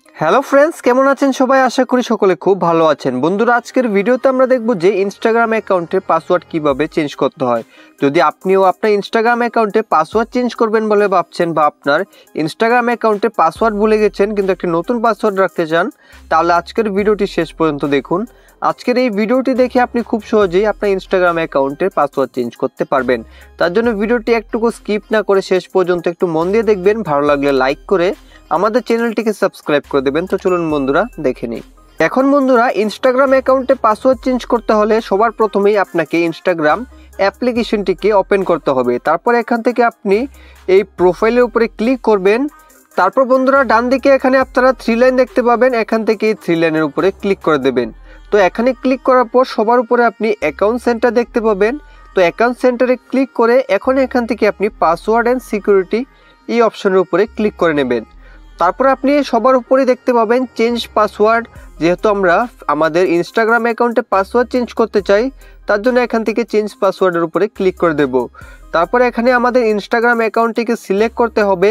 Hello friends, কেমন আছেন সবাই? আশা করি সকলে খুব ভালো আছেন। বন্ধুরা, আজকের ভিডিওতে আমরা দেখব যে ইনস্টাগ্রাম অ্যাকাউন্টের পাসওয়ার্ড কিভাবে চেঞ্জ করতে হয়। যদি আপনিও আপনার ইনস্টাগ্রাম অ্যাকাউন্টে পাসওয়ার্ড চেঞ্জ করবেন বলে ভাবছেন বা আপনার ইনস্টাগ্রাম অ্যাকাউন্টে পাসওয়ার্ড ভুলে গেছেন কিন্তু একটি নতুন পাসওয়ার্ড রাখতে চান, তাহলে আজকের ভিডিওটি শেষ পর্যন্ত দেখুন। আজকের এই ভিডিওটি দেখে আপনি খুব সহজেই আপনার ইনস্টাগ্রাম অ্যাকাউন্টের পাসওয়ার্ড চেঞ্জ করতে পারবেন। তার জন্য ভিডিওটি একটুকু স্কিপ না করে শেষ পর্যন্ত একটু মন দিয়ে দেখবেন। ভালো লাগলে লাইক করে আমাদের চ্যানেলটিকে সাবস্ক্রাইব করে দেবেন। তো চলুন বন্ধুরা দেখে নিই। এখন বন্ধুরা, ইনস্টাগ্রাম অ্যাকাউন্টে পাসওয়ার্ড চেঞ্জ করতে হলে সবার প্রথমেই আপনাকে ইনস্টাগ্রাম অ্যাপ্লিকেশনটিকে ওপেন করতে হবে। তারপর এখান থেকে আপনি এই প্রোফাইলের উপরে ক্লিক করবেন। তারপর বন্ধুরা, ডান দিকে এখানে আপনারা 3 লাইন দেখতে পাবেন, এখান থেকে এই 3 লাইনের উপরে ক্লিক করে দেবেন। তো এখানে ক্লিক করার পর সবার উপরে আপনি অ্যাকাউন্ট সেন্টার দেখতে পাবেন। তো অ্যাকাউন্ট সেন্টারে ক্লিক করে এখন এখান থেকে আপনি পাসওয়ার্ড অ্যান্ড সিকিউরিটি এই অপশনের উপরে ক্লিক করে নেবেন। তারপর আপনি সবার উপরে দেখতে পাবেন চেঞ্জ পাসওয়ার্ড। যেহেতু আমরা আমাদের ইনস্টাগ্রাম অ্যাকাউন্টে পাসওয়ার্ড চেঞ্জ করতে চাই, তার জন্য এখান থেকে চেঞ্জ পাসওয়ার্ডের উপরে ক্লিক করে দেব। তারপরে এখানে আমাদের ইনস্টাগ্রাম অ্যাকাউন্টটিকে সিলেক্ট করতে হবে।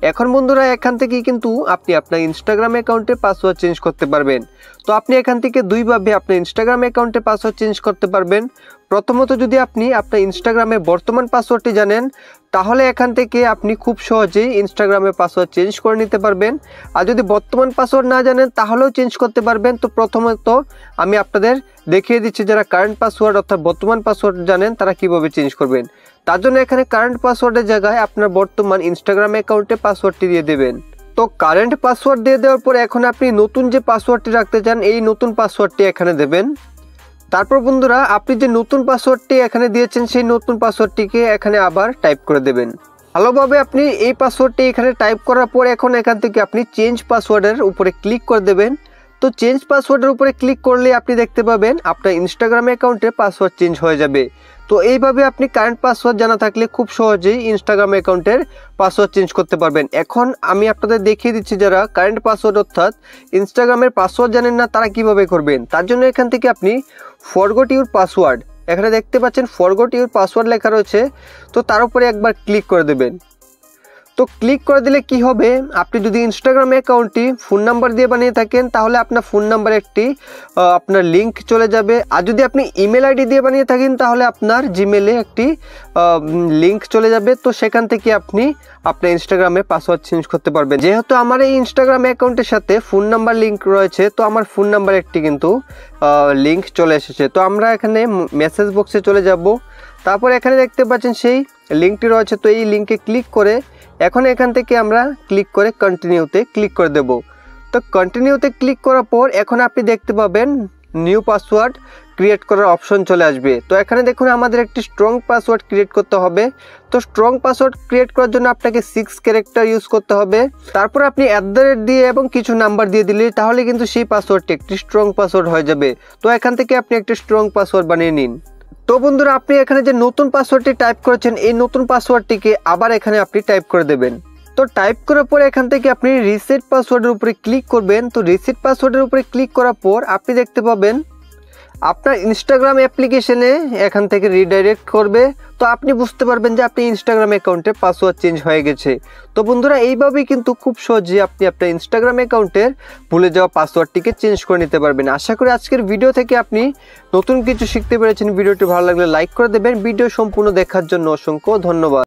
এখন বন্ধুরা, এখান থেকেই কিন্তু আপনি আপনার ইনস্টাগ্রাম অ্যাকাউন্টে পাসওয়ার্ড চেঞ্জ করতে পারবেন। তো আপনি এখান থেকে দুইভাবে আপনার ইনস্টাগ্রাম অ্যাকাউন্টে পাসওয়ার্ড চেঞ্জ করতে পারবেন। প্রথমত, যদি আপনি আপনার ইনস্টাগ্রামের বর্তমান পাসওয়ার্ডটি জানেন, তাহলে এখান থেকে আপনি খুব সহজেই ইনস্টাগ্রামের পাসওয়ার্ড চেঞ্জ করে নিতে পারবেন। আর যদি বর্তমান পাসওয়ার্ড না জানেন তাহলেও চেঞ্জ করতে পারবেন। তো প্রথমত আমি আপনাদের দেখিয়ে দিচ্ছি, যারা কারেন্ট পাসওয়ার্ড অর্থাৎ বর্তমান পাসওয়ার্ড জানেন তারা কিভাবে চেঞ্জ করবেন। তার জন্য এখানে কারেন্ট পাসওয়ার্ডের জায়গায় আপনার বর্তমান ইনস্টাগ্রাম অ্যাকাউন্টে পাসওয়ার্ডটি দিয়ে দেবেন। তো কারেন্ট পাসওয়ার্ড দিয়ে দেওয়ার পর এখন আপনি নতুন যে পাসওয়ার্ডটি রাখতে চান এই নতুন পাসওয়ার্ডটি এখানে দেবেন। তারপর বন্ধুরা, আপনি যে নতুন পাসওয়ার্ডটি এখানে দিয়েছেন সেই নতুন পাসওয়ার্ডটিকে এখানে আবার টাইপ করে দেবেন। ভালোভাবে আপনি এই পাসওয়ার্ডটি এখানে টাইপ করার পর এখন এখান থেকে আপনি চেঞ্জ পাসওয়ার্ডের উপরে ক্লিক করে দেবেন। তো চেঞ্জ পাসওয়ার্ডের উপরে ক্লিক করলে আপনি দেখতে পাবেন আপনার ইনস্টাগ্রাম অ্যাকাউন্টে পাসওয়ার্ড চেঞ্জ হয়ে যাবে। তো এইভাবে আপনি কারেন্ট পাসওয়ার্ড জানা থাকলে খুব সহজেই ইনস্টাগ্রাম অ্যাকাউন্টের পাসওয়ার্ড চেঞ্জ করতে পারবেন। এখন আমি আপনাদের দেখিয়ে দিচ্ছি, যারা কারেন্ট পাসওয়ার্ড অর্থাৎ ইনস্টাগ্রামের পাসওয়ার্ড জানেন না তারা কিভাবে করবেন। তার জন্য এখান থেকে আপনি ফরগট ইউর পাসওয়ার্ড, এখানে দেখতে পাচ্ছেন ফরগট ইউর পাসওয়ার্ড লেখা রয়েছে, তো তার উপরে একবার ক্লিক করে দেবেন। তো ক্লিক করে দিলে কি হবে, আপনি যদি ইনস্টাগ্রাম অ্যাকাউন্টটি ফোন নাম্বার দিয়ে বানিয়ে থাকেন তাহলে আপনার ফোন নাম্বারে একটি আপনার লিঙ্ক চলে যাবে। আর যদি আপনি ইমেল আইডি দিয়ে বানিয়ে থাকেন তাহলে আপনার জিমেলে একটি লিঙ্ক চলে যাবে। তো সেখান থেকে আপনি আপনার ইনস্টাগ্রামে পাসওয়ার্ড চেঞ্জ করতে পারবেন। যেহেতু আমার এই ইনস্টাগ্রাম অ্যাকাউন্টের সাথে ফোন নাম্বার লিঙ্ক রয়েছে, তো আমার ফোন নাম্বার একটি কিন্তু লিঙ্ক চলে এসেছে। তো আমরা এখানে মেসেজ বক্সে চলে যাব। তারপর এখানে দেখতে পাচ্ছেন সেই লিঙ্কটি রয়েছে, তো এই লিঙ্কে ক্লিক করে এখন এখান থেকে আমরা ক্লিক করে কন্টিনিউতে ক্লিক করে দেব। তো কন্টিনিউতে ক্লিক করার পর এখন আপনি দেখতে পাবেন নিউ পাসওয়ার্ড ক্রিয়েট করার অপশন চলে আসবে। তো এখানে দেখুন আমাদের একটি স্ট্রং পাসওয়ার্ড ক্রিয়েট করতে হবে। তো স্ট্রং পাসওয়ার্ড ক্রিয়েট করার জন্য আপনাকে 6 ক্যারেক্টার ইউজ করতে হবে। তারপর আপনি @ দিয়ে এবং কিছু নাম্বার দিয়ে দিলে তাহলে কিন্তু সেই পাসওয়ার্ডটি একটি স্ট্রং পাসওয়ার্ড হয়ে যাবে। তো এখান থেকে আপনি একটি স্ট্রং পাসওয়ার্ড বানিয়ে নিন। তো বন্ধুরা, আপনি এখানে যে নতুন পাসওয়ার্ডটি টাইপ করেছেন এই নতুন পাসওয়ার্ডটিকে আবার এখানে আপনি টাইপ করে দেবেন। তো টাইপ করার পর এখান থেকে আপনি রিসেট পাসওয়ার্ডের উপরে ক্লিক করবেন। তো রিসেট পাসওয়ার্ডের উপরে ক্লিক করার পর আপনি দেখতে পাবেন আপনার ইনস্টাগ্রাম অ্যাপ্লিকেশনে এখান থেকে রিডাইরেক্ট করবে। তো আপনি বুঝতে পারবেন যে আপনি ইনস্টাগ্রাম অ্যাকাউন্টে পাসওয়ার্ড চেঞ্জ হয়ে গেছে। তো বন্ধুরা, এইভাবেই কিন্তু খুব সহজে আপনি আপনার ইনস্টাগ্রাম অ্যাকাউন্টের ভুলে যাওয়া পাসওয়ার্ডটিকে চেঞ্জ করে নিতে পারবেন। আশা করি আজকের ভিডিও থেকে আপনি নতুন কিছু শিখতে পেরেছেন। ভিডিওটি ভালো লাগলে লাইক করে দেবেন। ভিডিও সম্পূর্ণ দেখার জন্য অসংখ্য ধন্যবাদ।